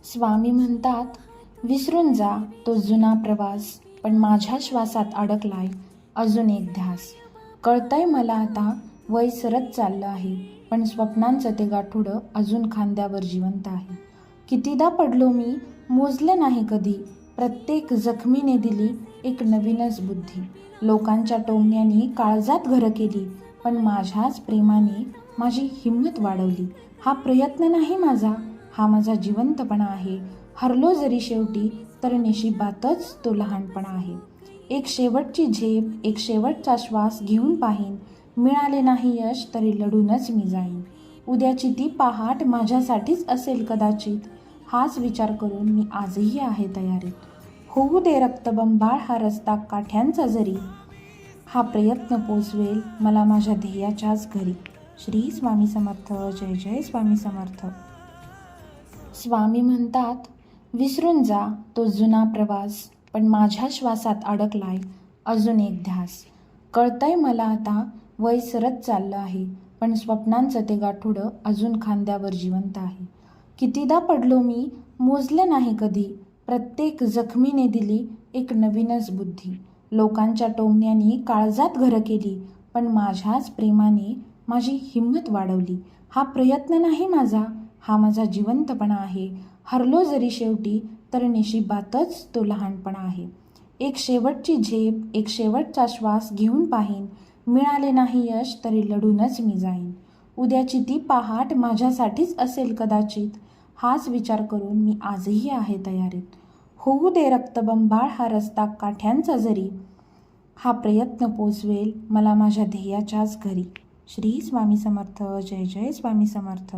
स्वामी म्हणतात, विसरून जा तो जुना प्रवास, पण माझ्या श्वासात अडकलाय अजून एक ध्यास. कळतंय मला आता वय सरत चाललं आहे, पण स्वप्नांचं ते गाठोडं अजून खांद्यावर जिवंत आहे. कितीदा पडलो मी, मोजलं नाही कधी, प्रत्येक जखमीने दिली एक नवीनच बुद्धी. लोकांच्या टोमण्यानी काळजात घरं केली, पण माझ्याच प्रेमाने माझी हिंमत वाढवली. हा प्रयत्न नाही माझा, हा माझा जिवंतपणा आहे. हरलो जरी शेवटी, तर नशिबातच तो लहानपणा आहे. एक शेवटची झेप, एक शेवटचा श्वास घेऊन पाहीन. मिळाले नाही यश तरी लढूनच मी जाईन. उद्याची ती पहाट माझ्यासाठीच असेल कदाचित. हाच विचार करून मी आजही आहे तयारीत. होऊ दे रक्तबंबाळ हा रस्ता काठ्यांचा जरी, हा प्रयत्न पोचवेल मला माझ्या ध्येयाच्याच घरी. श्री स्वामी समर्थ. जय जय स्वामी समर्थ. स्वामी म्हणतात, विसरून जा तो जुना प्रवास, पण माझ्या श्वासात अडकलाय अजून एक ध्यास. कळतंय मला आता वय सरत चाललं आहे, पण स्वप्नांचं ते गाठोडं अजून खांद्यावर जिवंत आहे. कितीदा पडलो मी, मोजलं नाही कधी, प्रत्येक जखमीने दिली एक नवीनच बुद्धी. लोकांच्या टोमण्यानी काळजात घरं केली, पण माझ्याच प्रेमाने माझी हिंमत वाढवली. हा प्रयत्न नाही माझा, हा माझा जिवंतपणा आहे. हरलो जरी शेवटी, तर नशिबातच तो लहानपणा आहे. एक शेवटची झेप, एक शेवटचा श्वास घेऊन पाहीन. मिळाले नाही यश तरी लढूनच मी जाईन. उद्याची ती पहाट माझ्यासाठीच असेल कदाचित. हाच विचार करून मी आजही आहे तयारीत. होऊ दे रक्तबंबाळ हा रस्ता काठ्यांचा जरी, हा प्रयत्न पोचवेल मला माझ्या ध्येयाच्याच घरी. श्री स्वामी समर्थ. जय जय स्वामी समर्थ.